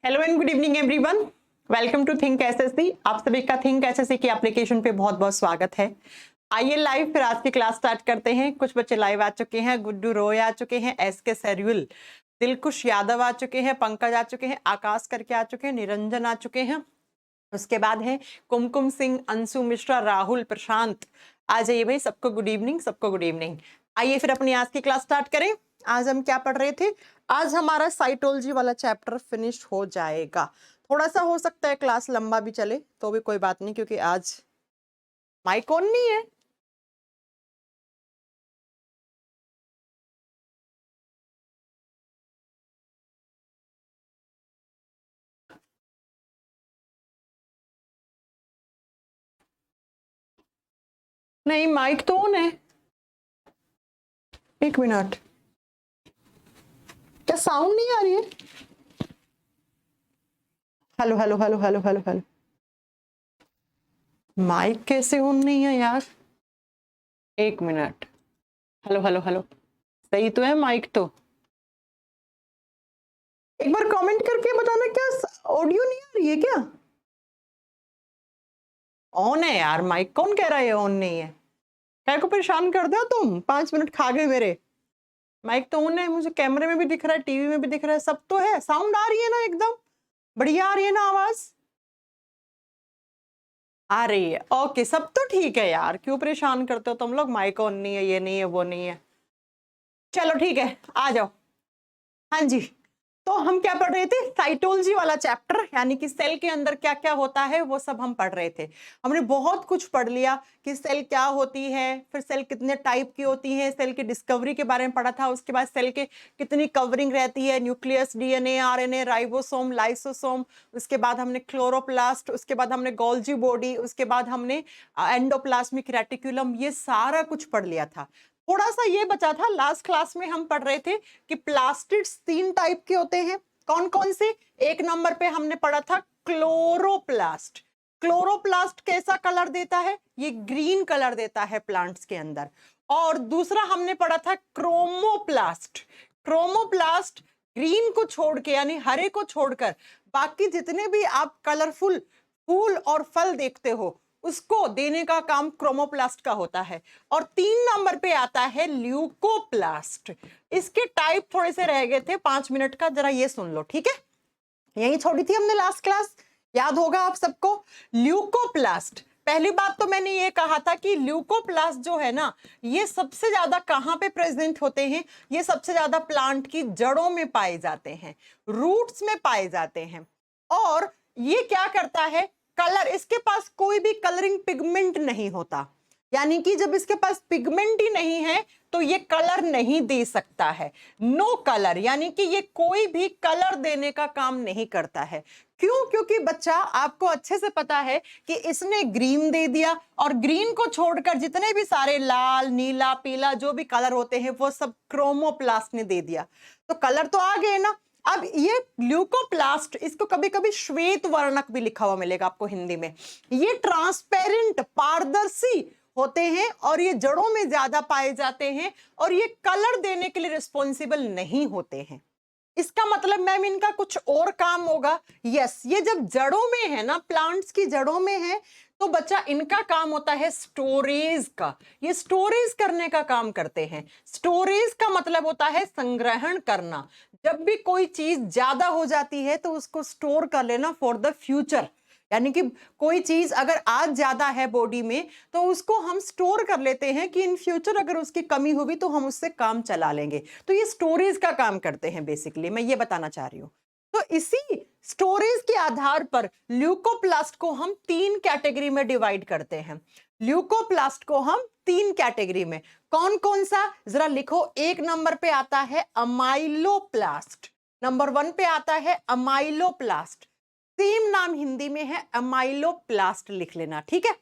Hello and good evening everyone. Welcome to think SSC. आप सभी का थिंक एसएससी की एप्लीकेशन पे बहुत बहुत स्वागत है। आइए लाइव फिर आज की क्लास स्टार्ट करते हैं। कुछ बच्चे लाइव आ चुके हैं, गुड्डू रॉय आ चुके हैं, एसके सैरुल, दिलकुश यादव आ चुके हैं, पंकज आ चुके हैं, आकाश करके आ चुके हैं, निरंजन आ चुके हैं। उसके बाद है कुमकुम सिंह, अंशु मिश्रा, राहुल, प्रशांत। आ जाइए भाई, सबको गुड इवनिंग, सबको गुड इवनिंग। आइए फिर अपनी आज की क्लास स्टार्ट करें। आज हम क्या पढ़ रहे थे? आज हमारा साइटोलॉजी वाला चैप्टर फिनिश हो जाएगा। थोड़ा सा हो सकता है क्लास लंबा भी चले, तो भी कोई बात नहीं, क्योंकि आज माइक ऑन नहीं है। नहीं, माइक तो ऑन है। एक मिनट, क्या साउंड नहीं आ रही है? Hello hello hello hello hello hello. Mike कैसे ऑन नहीं है यार? एक मिनट। Hello hello hello. सही तो है माइक तो। एक बार कमेंट करके बताना, क्या ऑडियो नहीं आ रही है क्या? ऑन है यार, माइक कौन कह रहा है ऑन नहीं है? क्या को परेशान कर दो तुम, 5 मिनट खा गए मेरे। माइक तो ऑन है, मुझे कैमरे में भी दिख रहा है, टीवी में भी दिख रहा है, सब तो है। साउंड आ रही है ना? एकदम बढ़िया आ रही है ना आवाज? आ रही है, ओके, सब तो ठीक है यार। क्यों परेशान करते हो तुम लोग? माइक ऑन नहीं है, ये नहीं है, वो नहीं है। चलो ठीक है, आ जाओ। हाँ जी, तो हम क्या पढ़ रहे थे? साइटोलॉजी वाला चैप्टर, यानी कि सेल के अंदर क्या क्या होता है वो सब हम पढ़ रहे थे। हमने बहुत कुछ पढ़ लिया कि सेल क्या होती है, फिर सेल कितने टाइप की होती है, सेल की डिस्कवरी के बारे में पढ़ा था। उसके बाद सेल के कितनी कवरिंग रहती है, nucleus, DNA, RNA, ribosome, lysosome. उसके बाद हमने क्लोरोप्लास्ट, उसके बाद हमने गोल्जी बॉडी, उसके बाद हमने एंडोप्लाज्मिक रेटिकुलम, ये सारा कुछ पढ़ लिया था। थोड़ा सा ये बचा था, लास्ट क्लास में हम पढ़ रहे थे कि प्लास्टिड्स 3 टाइप के होते हैं। कौन कौन से? एक नंबर पे हमने पढ़ा था क्लोरोप्लास्ट। क्लोरोप्लास्ट कैसा कलर देता है? ये ग्रीन कलर देता है प्लांट्स के अंदर। और दूसरा हमने पढ़ा था क्रोमोप्लास्ट। क्रोमोप्लास्ट ग्रीन को छोड़ के, यानी हरे को छोड़कर, बाकी जितने भी आप कलरफुल फूल और फल देखते हो उसको देने का काम क्रोमोप्लास्ट का होता है। और 3 नंबर पे आता है ल्यूकोप्लास्ट। इसके टाइप थोड़े से रह गए थे, 5 मिनट का, जरा ये सुन लो, ठीक है? यही छोड़ी थी हमने लास्ट क्लास, याद होगा आप सबको। ल्यूकोप्लास्ट, पहली बात तो मैंने ये कहा था कि ल्यूकोप्लास्ट जो है ना, ये सबसे ज्यादा कहां पे प्रेजेंट होते हैं? ये सबसे ज्यादा प्लांट की जड़ों में पाए जाते हैं, रूट्स में पाए जाते हैं। और ये क्या करता है? कलर, इसके पास कोई भी कलरिंग पिगमेंट नहीं होता, यानी कि जब इसके पास पिगमेंट ही नहीं है तो ये कलर नहीं दे सकता है। नो कलर, यानी कि ये कोई भी कलर देने का काम नहीं करता है। क्यों? क्योंकि बच्चा, आपको अच्छे से पता है कि इसने ग्रीन दे दिया, और ग्रीन को छोड़कर जितने भी सारे लाल, नीला, पीला जो भी कलर होते हैं वो सब क्रोमोप्लास्ट ने दे दिया, तो कलर तो आ गए ना। अब ये ल्यूकोप्लास्ट, इसको कभी कभी श्वेत वर्णक भी लिखा हुआ मिलेगा आपको हिंदी में। ये ट्रांसपेरेंट, पारदर्शी होते हैं और ये जड़ों में ज्यादा पाए जाते हैं, और ये कलर देने के लिए रिस्पॉन्सिबल नहीं होते हैं। इसका मतलब मैम इनका कुछ और काम होगा? यस, ये जब जड़ों में है ना, प्लांट्स की जड़ों में है, तो बच्चा इनका काम होता है स्टोरेज का। ये स्टोरेज करने का काम करते हैं। स्टोरेज का मतलब होता है संग्रहण करना। जब भी कोई चीज ज्यादा हो जाती है तो उसको स्टोर कर लेना फॉर द फ्यूचर, यानी कि कोई चीज अगर आज ज्यादा है बॉडी में तो उसको हम स्टोर कर लेते हैं कि इन फ्यूचर अगर उसकी कमी हुई तो हम उससे काम चला लेंगे। तो ये स्टोरेज का काम करते हैं बेसिकली, मैं ये बताना चाह रही हूँ। तो इसी स्टोरेज के आधार पर ल्यूकोप्लास्ट को हम 3 कैटेगरी में डिवाइड करते हैं। ल्यूकोप्लास्ट को हम 3 कैटेगरी में, कौन कौन सा जरा लिखो। 1 नंबर पे आता है अमाइलोप्लास्ट, नंबर 1 पे आता है अमाइलोप्लास्ट, सेम नाम हिंदी में है, अमाइलोप्लास्ट लिख लेना, ठीक है।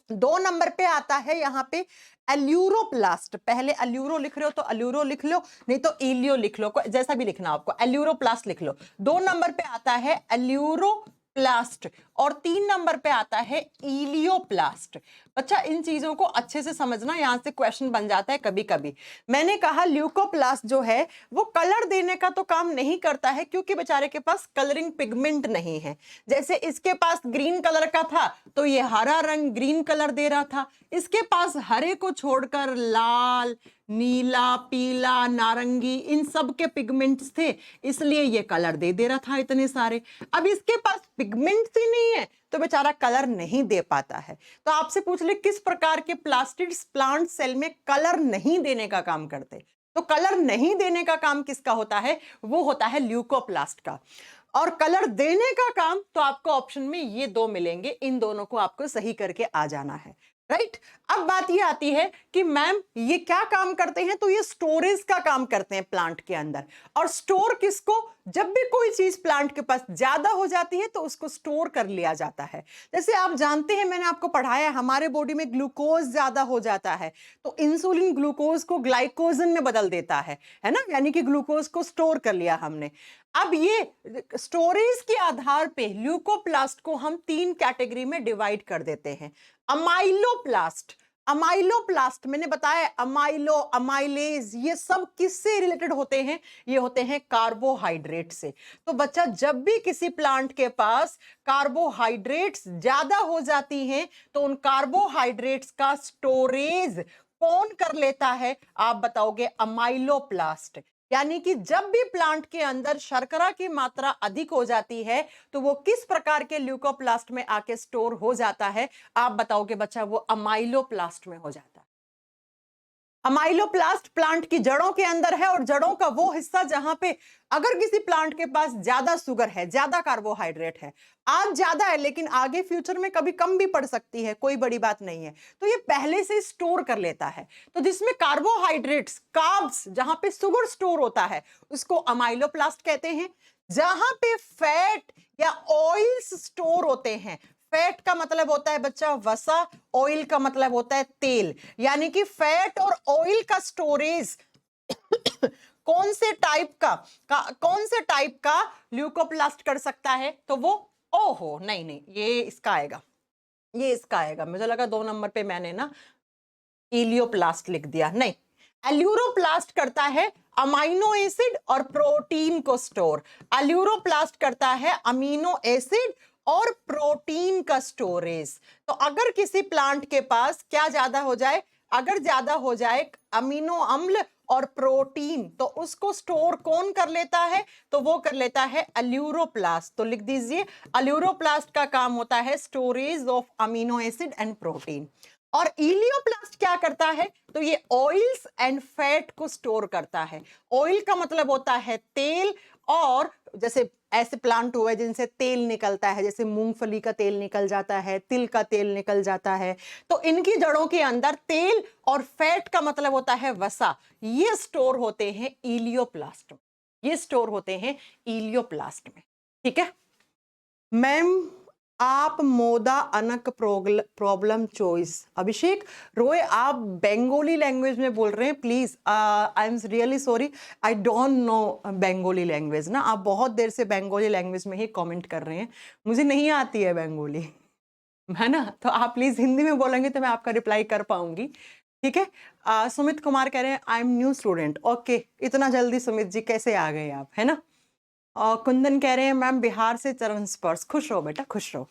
2 नंबर पे आता है यहाँ पे एल्यूरोप्लास्ट। पहले एल्यूरो लिख रहे हो तो एल्यूरो लिख लो, नहीं तो इलियो लिख लो, जैसा भी लिखना आपको, एल्यूरोप्लास्ट लिख लो। 2 नंबर पे आता है एल्यूरोप्लास्ट, और 3 नंबर पे आता है इलियोप्लास्ट। बच्चा इन चीजों को अच्छे से समझना, यहां से क्वेश्चन बन जाता है कभी कभी। मैंने कहा ल्यूकोप्लास्ट जो है वो कलर देने का तो काम नहीं करता है, क्योंकि बेचारे के पास कलरिंग पिगमेंट नहीं है। जैसे इसके पास ग्रीन कलर का था तो ये हरा रंग ग्रीन कलर दे रहा था, इसके पास हरे को छोड़कर लाल, नीला, पीला, नारंगी इन सब के पिगमेंट्स थे, इसलिए ये कलर दे रहा था इतने सारे। अब इसके पास पिगमेंट्स ही नहीं है तो बेचारा कलर नहीं दे पाता है। तो आपसे पूछ ले किस प्रकार के प्लास्टिड्स प्लांट सेल में कलर नहीं देने का काम करते, तो कलर नहीं देने का काम किसका होता है, वो होता है ल्यूकोप्लास्ट का। और कलर देने का काम तो आपको ऑप्शन में ये दो मिलेंगे, इन दोनों को आपको सही करके आ जाना है, राइट। अब बात ये आती है कि मैम ये क्या काम करते हैं, तो ये स्टोरेज का काम करते हैं प्लांट के अंदर। और स्टोर किसको, जब भी कोई चीज प्लांट के पास ज्यादा हो जाती है तो उसको स्टोर कर लिया जाता है। जैसे आप जानते हैं, मैंने आपको पढ़ाया, हमारे बॉडी में ग्लूकोज ज्यादा हो जाता है तो इंसुलिन ग्लूकोज को ग्लाइकोजन में बदल देता है ना, यानी कि ग्लूकोज को स्टोर कर लिया हमने। अब ये स्टोरेज के आधार पे ल्यूकोप्लास्ट को हम 3 कैटेगरी में डिवाइड कर देते हैं। अमाइलोप्लास्ट, अमाइलोप्लास्ट मैंने बताया, अमाइलो, अमाइलेज, ये सब किससे रिलेटेड होते हैं, ये होते हैं कार्बोहाइड्रेट से। तो बच्चा जब भी किसी प्लांट के पास कार्बोहाइड्रेट्स ज्यादा हो जाती हैं तो उन कार्बोहाइड्रेट्स का स्टोरेज कौन कर लेता है, आप बताओगे, अमाइलोप्लास्ट। यानी कि जब भी प्लांट के अंदर शर्करा की मात्रा अधिक हो जाती है तो वो किस प्रकार के ल्यूकोप्लास्ट में आके स्टोर हो जाता है, आप बताओगे बच्चा, वो अमाइलोप्लास्ट में हो जाता है। अमाइलोप्लास्ट प्लांट की जड़ों के अंदर है, और जड़ों का वो हिस्सा जहां पे अगर किसी प्लांट के पास ज्यादा शुगर है, ज्यादा कार्बोहाइड्रेट है, आज ज्यादा है लेकिन आगे फ्यूचर में कभी कम भी पड़ सकती है, कोई बड़ी बात नहीं है, तो ये पहले से स्टोर कर लेता है। तो जिसमें कार्बोहाइड्रेट्स, कार्ब्स, जहां पे शुगर स्टोर होता है उसको अमाइलोप्लास्ट कहते हैं। जहां पे फैट या ऑयल्स स्टोर होते हैं, फैट का मतलब होता है बच्चा वसा, ऑयल का मतलब होता है तेल, यानी कि फैट और ऑयल का स्टोरेज कौन से टाइप का ल्यूकोप्लास्ट कर सकता है, तो वो, ओहो नहीं नहीं, ये इसका आएगा, मुझे लगा 2 नंबर पे मैंने ना इलियोप्लास्ट लिख दिया, नहीं, एल्यूरोप्लास्ट करता है अमीनो एसिड और प्रोटीन को स्टोर। एल्यूरोप्लास्ट करता है अमीनो एसिड और प्रोटीन का स्टोरेज। तो अगर किसी प्लांट के पास क्या ज्यादा हो जाए, अगर ज्यादा हो जाए अमीनो अम्ल और प्रोटीन, तो उसको स्टोर कौन कर लेता है, तो वो कर लेता है एल्यूरोप्लास्ट। तो लिख दीजिए, एल्यूरोप्लास्ट का काम होता है storage of amino acid and protein. और इलियोप्लास्ट क्या करता है, तो ये ऑयल्स एंड फैट को स्टोर करता है। ऑयल का मतलब होता है तेल, और जैसे ऐसे प्लांट हुए जिनसे तेल निकलता है, जैसे मूंगफली का तेल निकल जाता है, तिल का तेल निकल जाता है, तो इनकी जड़ों के अंदर तेल और फैट का मतलब होता है वसा, ये स्टोर होते हैं इलियोप्लास्ट में, ये स्टोर होते हैं इलियोप्लास्ट में, ठीक है मैम। आप मोदा अनक प्रॉब्लम चॉइस, अभिषेक रोए आप बंगाली लैंग्वेज में बोल रहे हैं, please, I am really sorry, I don't know Bengali language ना, आप बहुत देर से बंगाली लैंग्वेज में ही कमेंट कर रहे हैं, मुझे नहीं आती है बंगाली, है ना, तो आप प्लीज हिंदी में बोलेंगे तो मैं आपका रिप्लाई कर पाऊंगी, ठीक है। सुमित कुमार कह रहे हैं I am new student, okay, इतना जल्दी सुमित जी कैसे आ गए आप, है ना। और कुंदन कह रहे हैं मैम बिहार से चरण स्पर्श, खुश रहो बेटा, खुश रहो।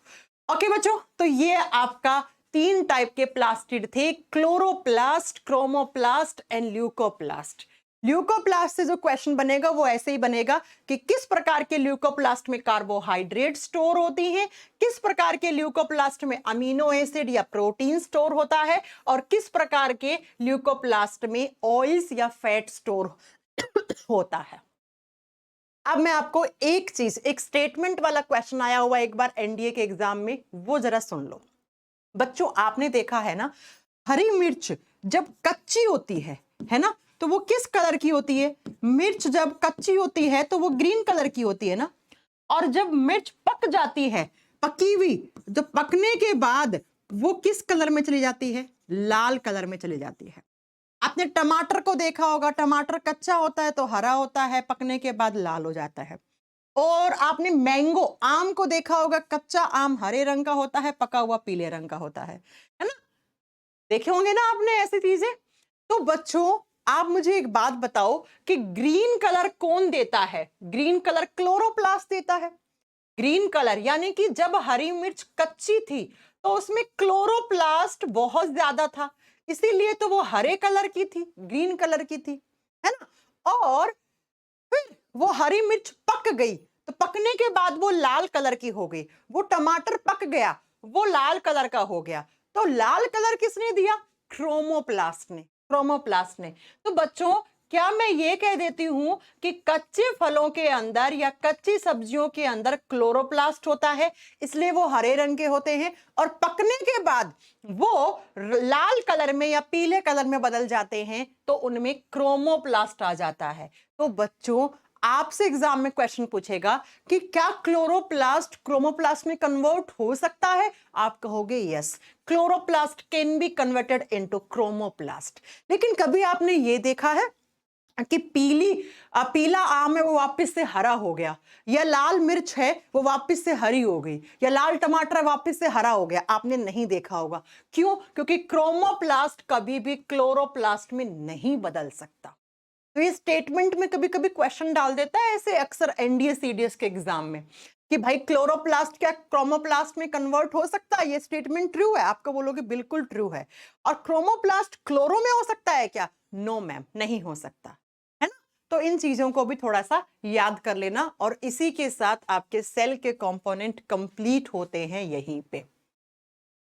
ओके बच्चों, तो ये आपका 3 टाइप के प्लास्टिड थे, chloroplast, chromoplast and leucoplast. Leucoplast से जो क्वेश्चन बनेगा वो ऐसे ही बनेगा कि किस प्रकार के ल्यूकोप्लास्ट में कार्बोहाइड्रेट स्टोर होती हैं, किस प्रकार के ल्यूकोप्लास्ट में अमीनो एसिड या प्रोटीन स्टोर होता है, और किस प्रकार के ल्यूकोप्लास्ट में ऑयल्स या फैट स्टोर होता है। अब मैं आपको एक चीज, एक स्टेटमेंट वाला क्वेश्चन आया हुआ एक बार एनडीए के एग्जाम में, वो जरा सुन लो बच्चों। आपने देखा है ना, हरी मिर्च जब कच्ची होती है ना, तो वो किस कलर की होती है, मिर्च जब कच्ची होती है तो वो ग्रीन कलर की होती है ना, और जब मिर्च पक जाती है, पकी हुई, तो पकने के बाद वो किस कलर में चली जाती है, लाल कलर में चली जाती है। आपने टमाटर को देखा होगा, टमाटर कच्चा होता है तो हरा होता है, पकने के बाद लाल हो जाता है। और आपने मैंगो आम को देखा होगा, कच्चा आम हरे रंग का होता है, पका हुआ पीले रंग का होता है ना? देखे होंगे ना आपने ऐसी चीजें। तो बच्चों आप मुझे एक बात बताओ कि ग्रीन कलर कौन देता है? ग्रीन कलर क्लोरोप्लास्ट देता है। ग्रीन कलर यानी कि जब हरी मिर्च कच्ची थी तो उसमें क्लोरोप्लास्ट बहुत ज्यादा था, इसीलिए तो वो हरे कलर की थी, ग्रीन कलर की थी, है ना? और फिर वो हरी मिर्च पक गई तो पकने के बाद वो लाल कलर की हो गई। वो टमाटर पक गया, वो लाल कलर का हो गया। तो लाल कलर किसने दिया? क्रोमोप्लास्ट ने। क्रोमोप्लास्ट ने। तो बच्चों क्या मैं ये कह देती हूं कि कच्चे फलों के अंदर या कच्ची सब्जियों के अंदर क्लोरोप्लास्ट होता है, इसलिए वो हरे रंग के होते हैं, और पकने के बाद वो लाल कलर में या पीले कलर में बदल जाते हैं, तो उनमें क्रोमोप्लास्ट आ जाता है। तो बच्चों आपसे एग्जाम में क्वेश्चन पूछेगा कि क्या क्लोरोप्लास्ट क्रोमोप्लास्ट में कन्वर्ट हो सकता है? आप कहोगे yes, chloroplast can be converted into chromoplast. लेकिन कभी आपने ये देखा है कि पीला आम है वो वापस से हरा हो गया, या लाल मिर्च है वो वापस से हरी हो गई, या लाल टमाटर वापस से हरा हो गया? आपने नहीं देखा होगा। क्यों? क्योंकि क्रोमोप्लास्ट कभी भी क्लोरोप्लास्ट में नहीं बदल सकता। तो ये स्टेटमेंट में कभी कभी क्वेश्चन डाल देता है ऐसे अक्सर एनडीए सीडीएस के एग्जाम में कि भाई क्लोरोप्लास्ट क्या क्रोमोप्लास्ट में कन्वर्ट हो सकता है? ये स्टेटमेंट ट्रू है? आपको बोलोगे बिल्कुल ट्रू है। और क्रोमोप्लास्ट क्लोरो में हो सकता है क्या? नो मैम, नहीं हो सकता, है ना? तो इन चीजों को भी थोड़ा सा याद कर लेना, और इसी के साथ आपके सेल के कंपोनेंट कंप्लीट होते हैं यहीं पे।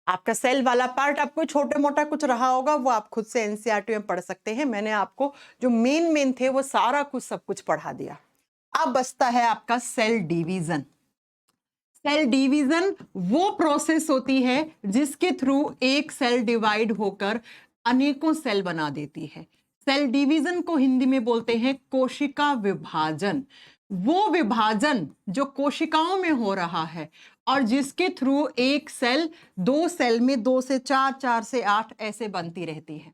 आपका सेल वाला पार्ट आपको छोटे मोटा कुछ रहा होगा वो आप खुद से एनसीईआरटी में पढ़ सकते हैं। मैंने आपको जो मेन थे वो सारा कुछ सब कुछ पढ़ा दिया। अब बचता है आपका सेल डिवीजन। सेल डिवीजन वो प्रोसेस होती है जिसके थ्रू एक सेल डिवाइड होकर अनेकों सेल बना देती है। सेल डिवीजन को हिंदी में बोलते हैं कोशिका विभाजन। वो विभाजन जो कोशिकाओं में हो रहा है और जिसके थ्रू एक सेल, दो सेल में 2 से 4, 4 से 8 ऐसे बनती रहती है।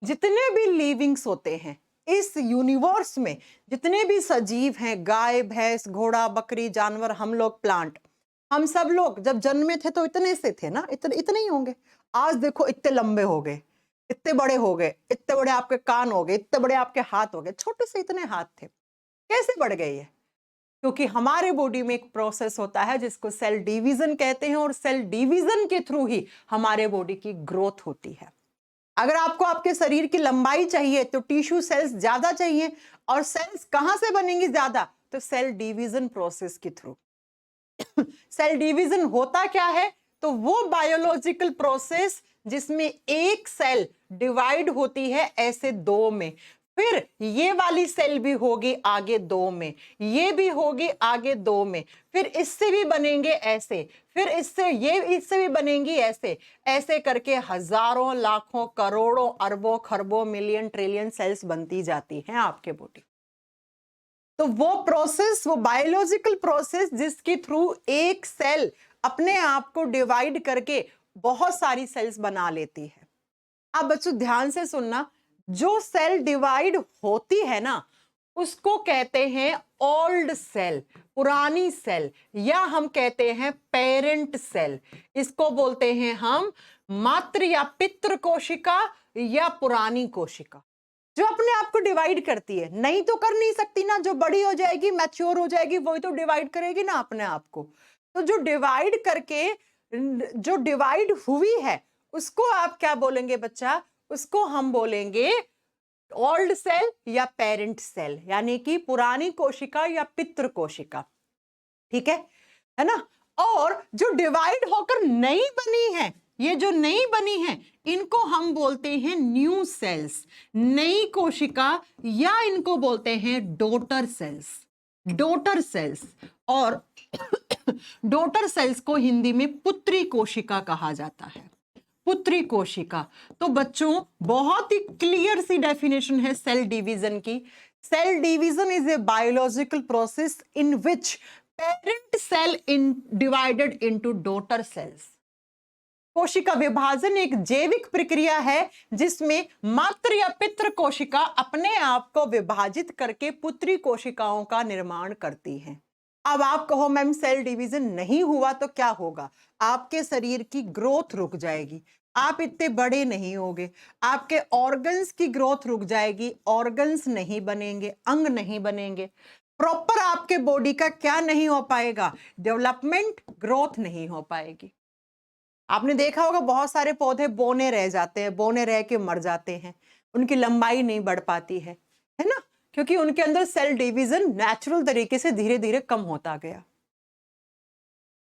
जितने भी लिविंग्स होते हैं इस यूनिवर्स में, जितने भी सजीव हैं, गाय भैंस घोड़ा बकरी जानवर, हम लोग प्लांट, हम सब लोग जब जन्मे थे तो इतने से थे ना, इतने इतने ही होंगे। आज देखो इतने लंबे हो गए, इतने बड़े हो गए, इतने बड़े आपके कान हो गए, इतने बड़े आपके हाथ हो गए। छोटे से इतने हाथ थे, कैसे बढ़ गए ये? क्योंकि हमारे बॉडी में एक प्रोसेस होता है जिसको सेल डिवीजन कहते हैं, और सेल डिवीजन के थ्रू ही हमारे बॉडी की ग्रोथ होती है। अगर आपको आपके शरीर की लंबाई चाहिए तो टिश्यू सेल्स ज्यादा चाहिए, और सेल्स कहां से बनेंगी ज्यादा? तो सेल डिवीजन प्रोसेस के थ्रू। सेल डिवीजन होता क्या है? तो वो बायोलॉजिकल प्रोसेस जिसमें एक सेल डिवाइड होती है ऐसे दो में, फिर ये वाली सेल भी होगी आगे दो में, ये भी होगी आगे दो में, फिर इससे भी बनेंगे ऐसे, फिर इससे भी बनेंगी ऐसे, ऐसे करके हजारों लाखों करोड़ों अरबों खरबों मिलियन ट्रिलियन सेल्स बनती जाती हैं आपके बॉडी। तो वो प्रोसेस, वो बायोलॉजिकल प्रोसेस जिसके थ्रू एक सेल अपने आप को डिवाइड करके बहुत सारी सेल्स बना लेती है। अब बच्चों ध्यान से सुनना, जो सेल डिवाइड होती है ना उसको कहते हैं ओल्ड सेल, पुरानी सेल, या हम कहते हैं पेरेंट सेल। इसको बोलते हैं हम मातृ या पितृ कोशिका या पुरानी कोशिका, जो अपने आप को डिवाइड करती है। नहीं तो कर नहीं सकती ना, जो बड़ी हो जाएगी मैच्योर हो जाएगी वही तो डिवाइड करेगी ना अपने आप को। तो जो डिवाइड करके, जो डिवाइड हुई है उसको आप क्या बोलेंगे बच्चा? उसको हम बोलेंगे ओल्ड सेल या पेरेंट सेल, यानी कि पुरानी कोशिका या पितृ कोशिका। ठीक है ना? और जो डिवाइड होकर नई बनी है, ये जो नई बनी है इनको हम बोलते हैं न्यू सेल्स, नई कोशिका, या इनको बोलते हैं डॉटर सेल्स। डॉटर सेल्स, और डॉटर सेल्स को हिंदी में पुत्री कोशिका कहा जाता है। पुत्री कोशिका। तो बच्चों बहुत ही क्लियर सी डेफिनेशन है सेल डिवीजन की। Cell division is a biological process in which parent cell divided into daughter cells. कोशिका विभाजन एक जैविक प्रक्रिया है जिसमें मातृ या पितृ कोशिका अपने आप को विभाजित करके पुत्री कोशिकाओं का निर्माण करती हैं। अब आप कहो मैम सेल डिवीजन नहीं हुआ तो क्या होगा? आपके शरीर की ग्रोथ रुक जाएगी, आप इतने बड़े नहीं होगे, आपके ऑर्गन्स की ग्रोथ रुक जाएगी, ऑर्गन्स नहीं बनेंगे, अंग नहीं बनेंगे, प्रॉपर आपके बॉडी का क्या नहीं हो पाएगा? डेवलपमेंट, ग्रोथ नहीं हो पाएगी। आपने देखा होगा बहुत सारे पौधे बौने रह जाते हैं, बौने रह के मर जाते हैं, उनकी लंबाई नहीं बढ़ पाती है ना? क्योंकि उनके अंदर सेल डिवीजन नेचुरल तरीके से धीरे धीरे कम होता गया।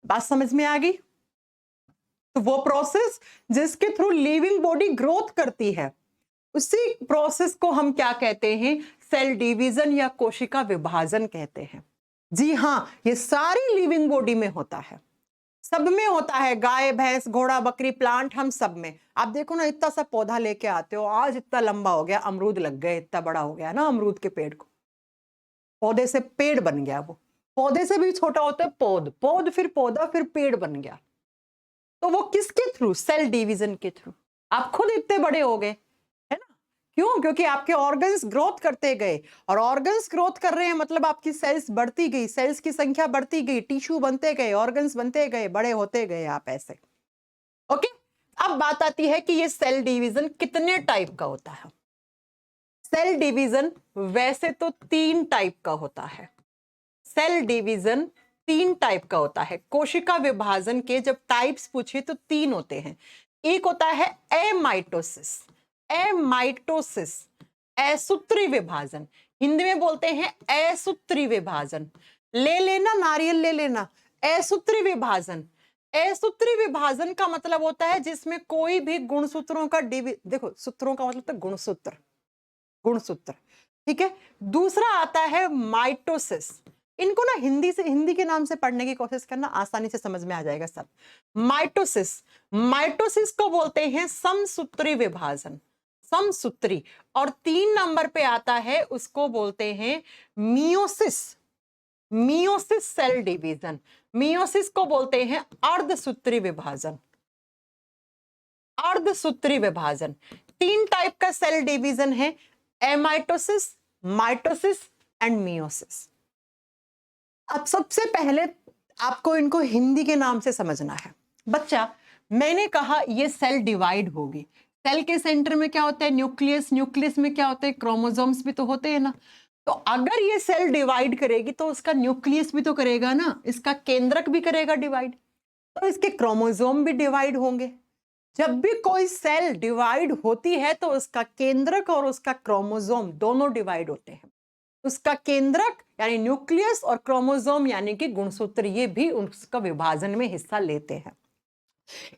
बात समझ में आ गई? तो वो प्रोसेस जिसके थ्रू लिविंग बॉडी ग्रोथ करती है, उसी प्रोसेस को हम क्या कहते हैं? सेल डिवीजन या कोशिका विभाजन कहते हैं। जी हाँ, ये सारी लिविंग बॉडी में होता है, सब में होता है, गाय भैंस घोड़ा बकरी प्लांट, हम सब में। आप देखो ना, इतना सा पौधा लेके आते हो, आज इतना लंबा हो गया, अमरूद लग गए, इतना बड़ा हो गया ना अमरूद के पेड़ को, पौधे से पेड़ बन गया, वो पौधे से भी छोटा होता है पौध, पौध फिर पौधा फिर पेड़ बन गया। तो वो किसके थ्रू? सेल डिवीजन के थ्रू। आप खुद इतने बड़े हो गए, है ना? क्यों? क्योंकि आपके ऑर्गन्स ग्रोथ करते गए, और ऑर्गन्स ग्रोथ कर रहे हैं मतलब आपकी सेल्स बढ़ती गई, सेल्स की संख्या बढ़ती गई, टिश्यू बनते गए, ऑर्गन्स बनते गए, बड़े होते गए आप ऐसे। ओके, अब बात आती है कि ये सेल डिवीजन कितने टाइप का होता है। सेल डिवीजन वैसे तो 3 टाइप का होता है। सेल डिवीजन 3 टाइप का होता है। कोशिका विभाजन के जब टाइप्स पूछे तो 3 होते हैं। एक होता है एमाइटोसिस, एमाइटोसिस, असूत्री विभाजन, हिंदी में बोलते हैं असूत्री विभाजन। ले लेना, नारियल ले लेना। असूत्री विभाजन, असूत्री विभाजन का मतलब होता है जिसमें कोई भी गुणसूत्रों का देखो, सूत्रों का मतलब तो गुणसूत्र, गुणसूत्र, ठीक है। दूसरा आता है माइटोसिस। इनको ना हिंदी के नाम से पढ़ने की कोशिश करना, आसानी से समझ में आ जाएगा सब। माइटोसिस, माइटोसिस को बोलते हैं समसूत्री विभाजन, समसूत्री। और 3 नंबर पे आता है, उसको बोलते हैं meiosis, meiosis cell division. Meiosis को बोलते हैं अर्धसूत्री विभाजन, अर्धसूत्री विभाजन। 3 टाइप का सेल डिवीजन है, एमाइटोसिस, माइटोसिस एंड मियोसिस। अब सबसे पहले आपको इनको हिंदी के नाम से समझना है। बच्चा, मैंने कहा ये सेल डिवाइड होगी, सेल के सेंटर में क्या होता है? न्यूक्लियस, न्यूक्लियस में क्या होता है? क्रोमोसोम्स भी तो होते हैं ना। तो अगर ये सेल डिवाइड करेगी तो उसका न्यूक्लियस भी तो करेगा ना, इसका केंद्रक भी करेगा डिवाइड, तो इसके क्रोमोसोम भी डिवाइड होंगे। जब भी कोई सेल डिवाइड होती है तो उसका केंद्रक और उसका क्रोमोसोम दोनों डिवाइड होते हैं। उसका केंद्रक यानी न्यूक्लियस और क्रोमोसोम यानी कि गुणसूत्र, ये भी उसका विभाजन में हिस्सा लेते हैं।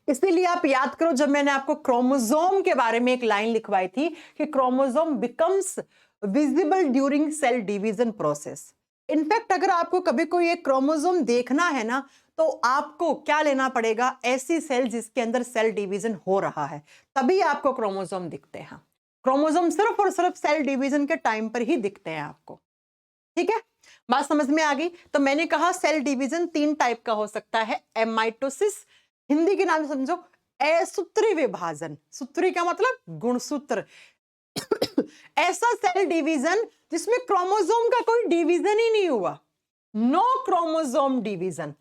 इसीलिए आप याद करो, जब मैंने आपको क्रोमोसोम के बारे में एक लाइन लिखवाई थी कि chromosome becomes visible during cell division process. In fact अगर आपको कभी कोई एक क्रोमोसोम देखना है ना, तो आपको क्या लेना पड़ेगा? ऐसी सेल जिसके अंदर सेल डिवीजन हो रहा है, तभी आपको क्रोमोसोम दिखते हैं। क्रोमोसोम सिर्फ और सिर्फ सेल डिवीजन के टाइम पर ही दिखते हैं आपको, ठीक है? बात समझ में आ गई? तो मैंने कहा सेल डिवीजन 3 टाइप का हो सकता है। एमाइटोसिस, हिंदी के नाम से समझो असूत्री विभाजन, सूत्री का मतलब गुणसूत्र। ऐसा सेल डिवीजन जिसमें क्रोमोसोम का कोई डिवीजन ही नहीं हुआ, नो क्रोमोसोम डिवीजन।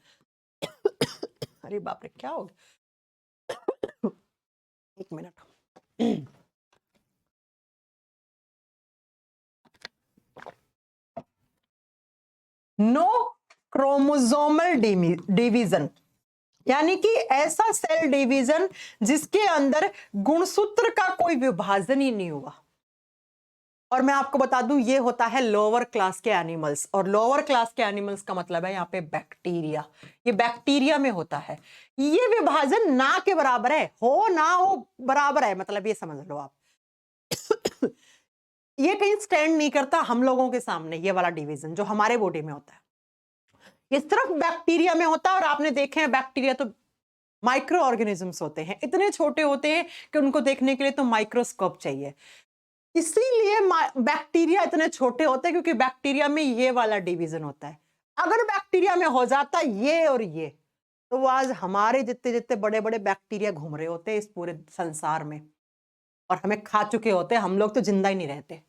अरे बाप रे, क्या हो गया? एक मिनट। नो क्रोमोसोमल डिवीजन, यानी कि ऐसा सेल डिवीजन जिसके अंदर गुणसूत्र का कोई विभाजन ही नहीं हुआ। और मैं आपको बता दूं, ये होता है लोअर क्लास के एनिमल्स, और लोअर क्लास के एनिमल्स का मतलब है यहाँ पे बैक्टीरिया। ये बैक्टीरिया में होता है। ये विभाजन ना के बराबर है, हो ना हो बराबर है, मतलब ये समझ लो आप। ये कहीं स्टैंड नहीं करता हम लोगों के सामने, ये वाला डिवीजन जो हमारे बॉडी में होता है, ये सिर्फ बैक्टीरिया में होता है। और आपने देखे हैं बैक्टीरिया तो माइक्रो ऑर्गेनिजम्स होते हैं, इतने छोटे होते हैं कि उनको देखने के लिए तो माइक्रोस्कोप चाहिए। इसीलिए बैक्टीरिया इतने छोटे होते हैं, क्योंकि बैक्टीरिया में ये वाला डिवीजन होता है। अगर बैक्टीरिया में हो जाता ये और ये, तो वो आज हमारे जितने जितने बड़े बड़े बैक्टीरिया घूम रहे होते हैं इस पूरे संसार में, और हमें खा चुके होते हैं, हम लोग तो जिंदा ही नहीं रहते,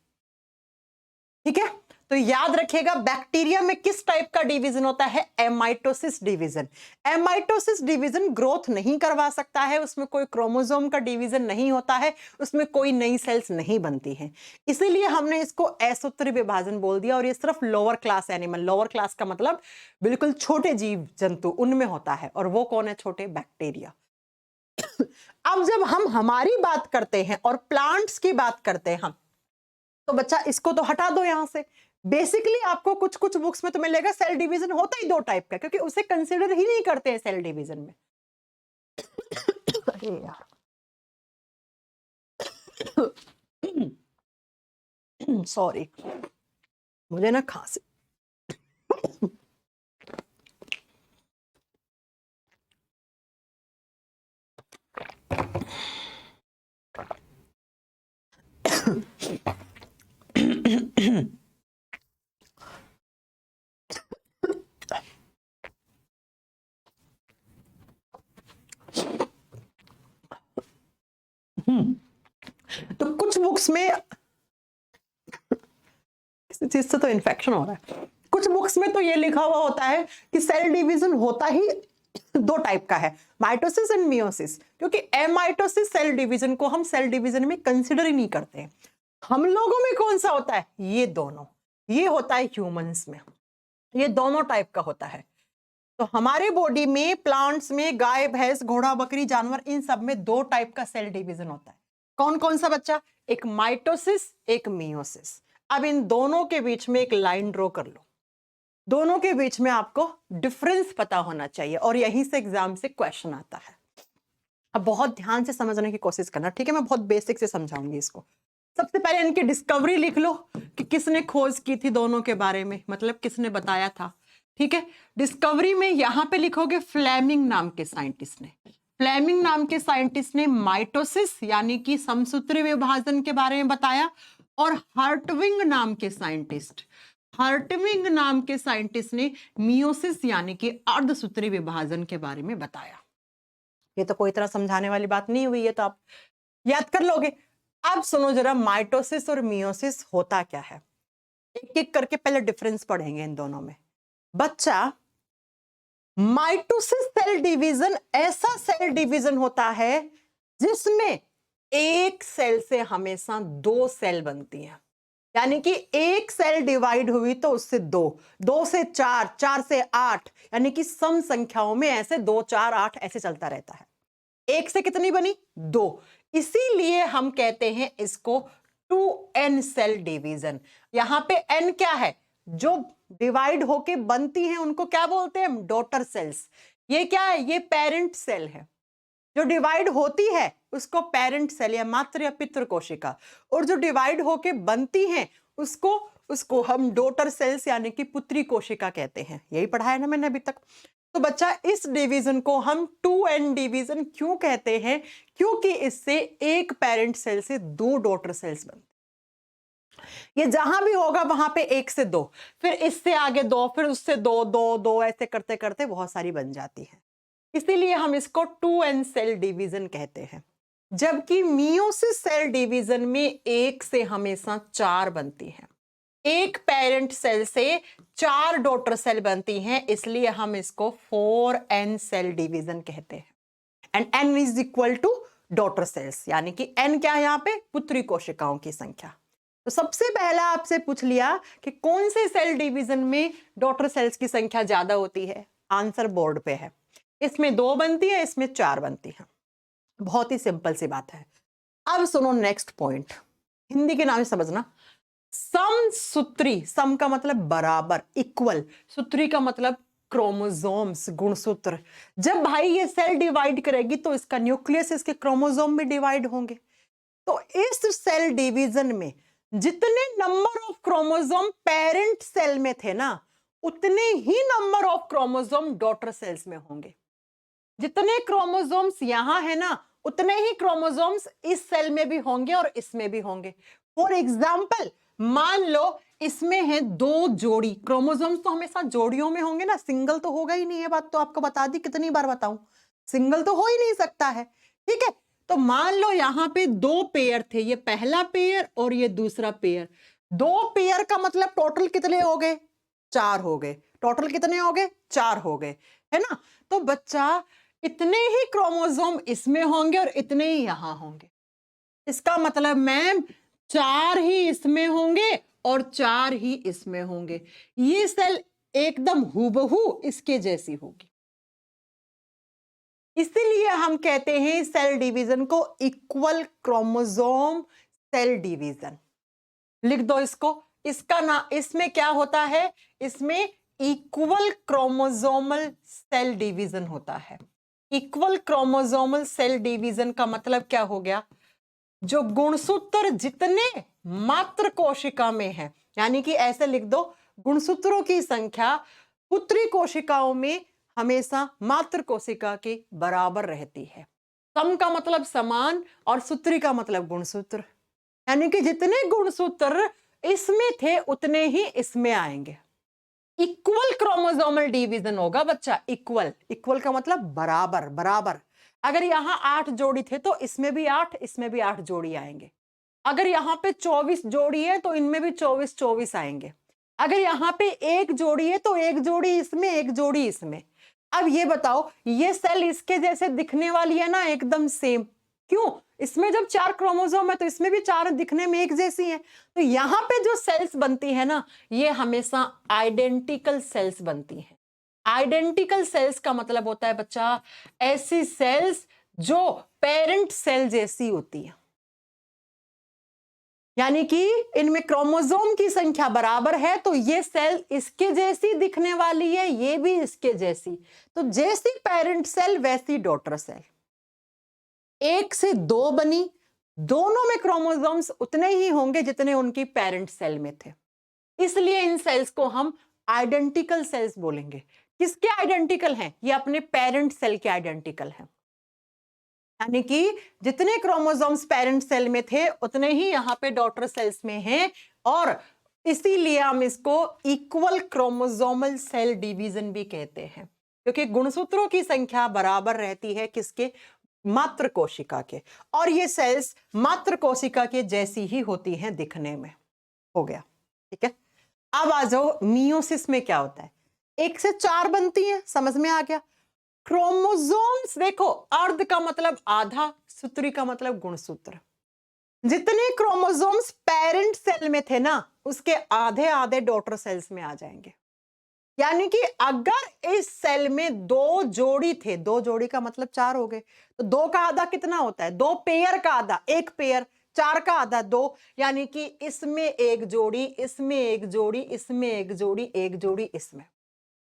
ठीक है? तो याद रखिएगा बैक्टीरिया में किस टाइप का डिवीजन होता है, amitosis division. Amitosis division growth नहीं करवा सकता है, उसमें कोई क्रोमोसोम का डिवीजन नहीं होता है, उसमें कोई नई सेल्स नहीं बनती हैं, इसीलिए हमने इसको असूत्री विभाजन बोल दिया। और ये सिर्फ lower class animal, lower class का मतलब बिल्कुल छोटे जीव जंतु, उनमें होता है। और वो कौन है, छोटे बैक्टीरिया। अब जब हम हमारी बात करते हैं और प्लांट्स की बात करते हैं हम, तो बच्चा इसको तो हटा दो यहां से। बेसिकली आपको कुछ कुछ बुक्स में तो मिलेगा सेल डिवीजन होता ही दो टाइप का, क्योंकि उसे कंसीडर ही नहीं करते हैं सेल डिवीजन में। अरे यार सॉरी, मुझे ना खांसी। तो कुछ बुक्स में, किसी चीज से तो इन्फेक्शन हो रहा है, कुछ बुक्स में तो ये लिखा हुआ होता है कि सेल डिवीजन होता ही दो टाइप का है, माइटोसिस एंड मियोसिस। क्योंकि एमाइटोसिस सेल डिवीजन को हम सेल डिवीजन में कंसीडर ही नहीं करते हैं। हम लोगों में कौन सा होता है, ये दोनों, ये होता है ह्यूमंस में, ये दोनों टाइप का होता है। तो हमारे बॉडी में, प्लांट्स में, गाय भैंस घोड़ा बकरी जानवर, इन सब में दो टाइप का सेल डिवीजन होता है। कौन कौन सा बच्चा, एक माइटोसिस एक मियोसिस। अब इन दोनों के बीच में एक लाइन ड्रॉ कर लो, दोनों के बीच में आपको डिफरेंस पता होना चाहिए, और यहीं से एग्जाम से क्वेश्चन आता है। अब बहुत ध्यान से समझने की कोशिश करना, ठीक है, मैं बहुत बेसिक से समझाऊंगी इसको। सबसे पहले इनकी डिस्कवरी लिख लो कि किसने खोज की थी दोनों के बारे में, मतलब किसने बताया था, ठीक है। डिस्कवरी में यहां पे लिखोगे फ्लेमिंग नाम के साइंटिस्ट ने, फ्लेमिंग नाम के साइंटिस्ट ने माइटोसिस यानी कि समसूत्री विभाजन के बारे में बताया, और हर्टविंग नाम के साइंटिस्ट, हर्टविंग नाम के साइंटिस्ट ने मियोसिस यानी कि अर्धसूत्री विभाजन के बारे में बताया। ये तो कोई तरह समझाने वाली बात नहीं हुई है, तो आप याद कर लोगे। अब सुनो जरा, माइटोसिस और मियोसिस होता क्या है, एक एक करके पहले डिफरेंस पढ़ेंगे इन दोनों में। बच्चा, माइटोसिस सेल डिवीजन ऐसा सेल डिवीजन होता है जिसमें एक सेल से हमेशा दो सेल बनती हैं। यानी कि एक सेल डिवाइड हुई तो उससे दो, दो से चार, चार से आठ, यानी कि सम संख्याओं में ऐसे 2 4 8 ऐसे चलता रहता है। एक से कितनी बनी, दो, इसीलिए हम कहते हैं इसको 2n सेल डिवीजन। यहां पे n क्या है, जो डिवाइड होके बनती हैं उनको क्या बोलते हैं, डॉटर सेल्स। ये क्या है, ये पेरेंट सेल है। जो डिवाइड होती है उसको पेरेंट सेल या मातृ या पितृ कोशिका, और जो डिवाइड होके बनती हैं उसको हम डॉटर सेल्स यानी कि पुत्री कोशिका कहते हैं। यही पढ़ाया ना मैंने अभी तक। तो बच्चा, इस डिवीजन को हम 2n डिवीजन क्यों कहते हैं, क्योंकि इससे एक पेरेंट सेल से दो डॉटर सेल्स बनते हैं। ये जहां भी होगा वहां पे एक से दो, फिर इससे आगे दो, फिर उससे दो, दो दो, ऐसे करते करते बहुत सारी बन जाती है। इसीलिए हम इसको 2n सेल डिवीजन कहते हैं। जबकि मियोसिस सेल डिवीजन में एक से हमेशा चार बनती हैं, एक पेरेंट सेल से चार डॉटर सेल बनती हैं, इसलिए हम इसको 4n सेल डिवीजन कहते हैं। And n is equal to daughter cells, यानी कि n क्या है यहां पे, पुत्री कोशिकाओं की संख्या। तो सबसे पहला आपसे पूछ लिया कि कौन से सेल डिवीजन में डॉटर सेल्स की संख्या ज्यादा होती है, आंसर बोर्ड पे है। इसमें दो बनती है, इसमें चार बनती है। बहुत ही सिंपल सी बात है। अब सुनो नेक्स्ट पॉइंट, हिंदी के नाम से समझना। समसूत्री, सम का मतलब बराबर, इक्वल, सूत्री का मतलब क्रोमोसोम्स, गुणसूत्र। जब भाई ये सेल डिवाइड करेगी तो इसका न्यूक्लियस इसके क्रोमोसोम में डिवाइड होंगे। तो इस सेल डिवीजन में जितने number of chromosome parent cell में थे ना, उतने ही number of chromosome daughter cells में होंगे। जितने क्रोमोसोम्स यहां है ना, उतने ही क्रोमोसोम्स इस सेल में भी होंगे और इसमें भी होंगे। फॉर एग्जाम्पल, मान लो इसमें है दो जोड़ी क्रोमोसोम्स, तो हमेशा जोड़ियों में होंगे ना, सिंगल तो होगा ही नहीं। ये बात तो आपको बता दी, कितनी बार बताऊं, सिंगल तो हो ही नहीं सकता है, ठीक है। तो मान लो यहां पे दो पेयर थे, ये पहला पेयर और ये दूसरा पेयर। 2 पेयर का मतलब टोटल कितने हो गए? 4 हो गए। टोटल कितने हो गए? 4 हो गए, है ना? तो बच्चा इतने ही क्रोमोसोम इसमें होंगे और इतने ही यहां होंगे। इसका मतलब मैम 4 ही इसमें होंगे और 4 ही इसमें होंगे। ये सेल एकदम हूबहू इसके जैसी होगी। इसीलिए हम कहते हैं सेल डिवीजन को इक्वल क्रोमोसोम सेल डिवीजन। लिख दो इसको। इसका ना इसमें क्या होता है? इसमें इक्वल क्रोमोसोमल सेल डिवीजन होता है। इक्वल क्रोमोसोमल सेल डिवीजन का मतलब क्या हो गया? जो गुणसूत्र जितने मात्र कोशिका में है, यानी कि ऐसे लिख दो, गुणसूत्रों की संख्या पुत्री कोशिकाओं में हमेशा मात्र कोशिका के बराबर रहती है। सम का मतलब समान और सूत्री का मतलब गुणसूत्र, यानी कि जितने गुणसूत्र इसमें थे उतने ही इसमें आएंगे। इक्वल क्रोमोसोमल डिवीजन होगा बच्चा। इक्वल, इक्वल का मतलब बराबर, बराबर। अगर यहां 8 जोड़ी थे तो इसमें भी 8, इसमें भी 8 जोड़ी आएंगे। अगर यहाँ पे 24 जोड़ी है तो इनमें भी 24 आएंगे। अगर यहाँ पे एक जोड़ी है तो एक जोड़ी इसमें, एक जोड़ी इसमें। अब ये बताओ, ये सेल इसके जैसे दिखने वाली है ना, एकदम सेम। क्यों? इसमें जब 4 क्रोमोसोम है तो इसमें भी 4 दिखने में एक जैसी है। तो यहां पे जो सेल्स बनती है ना, ये हमेशा आइडेंटिकल सेल्स बनती हैं। आइडेंटिकल सेल्स का मतलब होता है बच्चा ऐसी सेल्स जो पेरेंट सेल जैसी होती है, यानी कि इनमें क्रोमोसोम की संख्या बराबर है तो ये सेल इसके जैसी दिखने वाली है, ये भी इसके जैसी। तो जैसी पेरेंट सेल वैसी डॉटर सेल। 1 से 2 बनी, दोनों में क्रोमोसोम्स उतने ही होंगे जितने उनकी पेरेंट सेल में थे। इसलिए इन सेल्स को हम आइडेंटिकल सेल्स बोलेंगे। किसके आइडेंटिकल हैं? ये अपने पेरेंट सेल के आइडेंटिकल हैं। यानी कि जितने क्रोमोसोम्स पेरेंट सेल में थे उतने ही यहां पे डॉटर सेल्स में हैं, और इसीलिए हम इसको इक्वल क्रोमोसोमल सेल डिवीजन भी कहते हैं, क्योंकि गुणसूत्रों की संख्या बराबर रहती है किसके? मात्र कोशिका के। और ये सेल्स मात्र कोशिका के जैसी ही होती हैं दिखने में। हो गया, ठीक है। अब आ जाओ मियोसिस में क्या होता है। 1 से 4 बनती है, समझ में आ गया। क्रोमोसोम्स देखो, अर्ध का मतलब आधा, सूत्री का मतलब गुणसूत्र। जितने क्रोमोसोम्स पेरेंट सेल में थे ना, उसके आधे आधे डॉटर सेल्स में आ जाएंगे। यानी कि अगर इस सेल में 2 जोड़ी थे, 2 जोड़ी का मतलब 4 हो गए, तो 2 का आधा कितना होता है? 2 पेयर का आधा 1 पेयर, 4 का आधा 2, यानी कि इसमें एक जोड़ी, इसमें एक जोड़ी, इसमें एक जोड़ी, एक जोड़ी इसमें।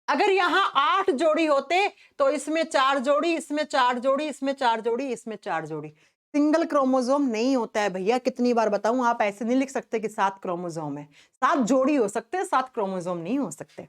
अगर यहां 8 जोड़ी होते तो इसमें 4 जोड़ी, इसमें 4 जोड़ी, इसमें 4 जोड़ी, इसमें 4 जोड़ी। सिंगल क्रोमोसोम नहीं होता है भैया, कितनी बार बताऊं। आप ऐसे नहीं लिख सकते कि 7 क्रोमोसोम है। 7 जोड़ी हो सकते हैं, 7 क्रोमोसोम नहीं हो सकते।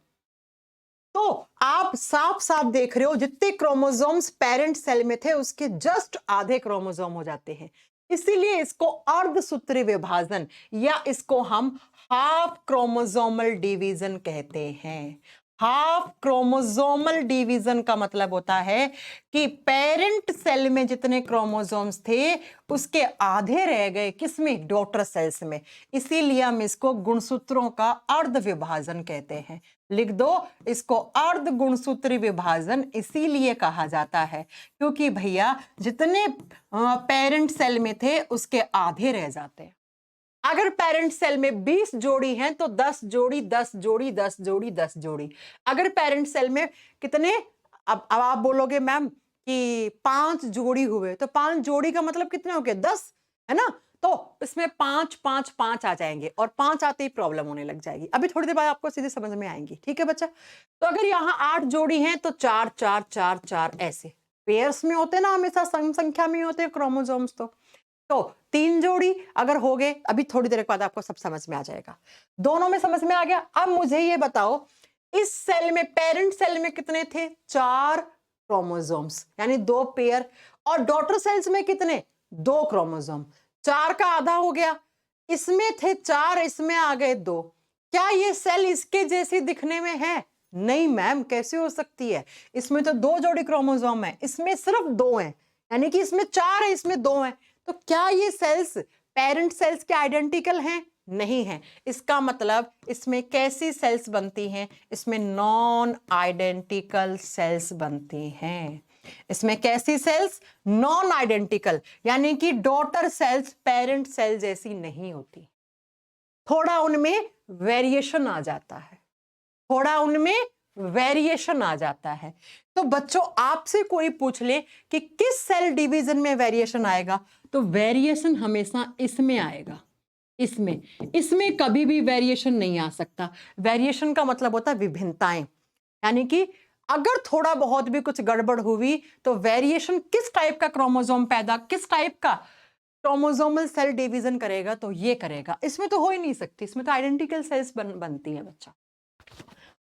तो आप साफ साफ देख रहे हो, जितने क्रोमोसोम्स पेरेंट सेल में थे उसके जस्ट आधे क्रोमोसोम हो जाते हैं। इसीलिए इसको अर्धसूत्री विभाजन या इसको हम हाफ क्रोमोसोमल डिवीजन कहते हैं। हाफ क्रोमोसोमल डिवीजन का मतलब होता है कि पेरेंट सेल में जितने क्रोमोसोम्स थे उसके आधे रह गए किसमें? डॉटर सेल्स में। इसीलिए हम इसको गुणसूत्रों का अर्ध विभाजन कहते हैं। लिख दो इसको, अर्ध गुणसूत्री विभाजन इसीलिए कहा जाता है क्योंकि भैया जितने पेरेंट सेल में थे उसके आधे रह जाते हैं। अगर पेरेंट सेल में 20 जोड़ी हैं तो 10 जोड़ी, 10 जोड़ी, 10 जोड़ी, 10 जोड़ी। अगर पेरेंट सेल में कितने, अब आप बोलोगे मैम कि 5 जोड़ी हुए, तो 5 जोड़ी का मतलब कितने हो गए? 10, है ना? तो इसमें 5 5 5 आ जाएंगे और 5 आते ही प्रॉब्लम होने लग जाएगी। अभी थोड़ी देर बाद आपको सीधे समझ में आएंगी, ठीक है बच्चा? तो अगर यहाँ 8 जोड़ी हैं तो 4 4 4 4 ऐसे पेयर्स में होते ना, हमेशा सम संख्या में होते हैं क्रोमोसोम्स। तो 3 जोड़ी अगर हो गए, अभी थोड़ी देर के बाद आपको सब समझ में आ जाएगा। दोनों में समझ में आ गया। अब मुझे ये बताओ, इस सेल में पेरेंट सेल में कितने थे? 4 क्रोमोसोम्स, यानी 2 पेयर। और डॉटर सेल्स में कितने? 2 क्रोमोसोम। 4 का आधा हो गया। इसमें थे 4, इसमें आ गए 2। क्या ये सेल इसके जैसी दिखने में है? नहीं मैम, कैसे हो सकती है? इसमें तो 2 जोड़ी क्रोमोसोम है, इसमें सिर्फ 2 हैं, यानी कि इसमें 4 है, इसमें 2 हैं। तो क्या ये सेल्स पेरेंट सेल्स के आइडेंटिकल हैं? नहीं है। इसका मतलब इसमें कैसी सेल्स बनती हैं? इसमें नॉन आइडेंटिकल सेल्स बनती हैं। इसमें कैसी सेल्स? नॉन आइडेंटिकल, यानी कि डॉटर सेल्स पेरेंट सेल जैसी नहीं होती, थोड़ा उनमें वेरिएशन आ जाता है, थोड़ा उनमें वेरिएशन आ जाता है। तो बच्चों आपसे कोई पूछ ले कि किस सेल डिवीजन में वेरिएशन आएगा, तो वेरिएशन हमेशा इसमें आएगा, इसमें इसमें कभी भी वेरिएशन नहीं आ सकता। वेरिएशन का मतलब होता है विभिन्नताएं, यानी कि अगर थोड़ा बहुत भी कुछ गड़बड़ हुई तो वेरिएशन किस टाइप का क्रोमोसोम पैदा, किस टाइप का क्रोमोसोमल सेल डिवीजन करेगा, तो ये करेगा। इसमें तो हो ही नहीं सकती, इसमें तो आइडेंटिकल सेल्स बनती है बच्चा,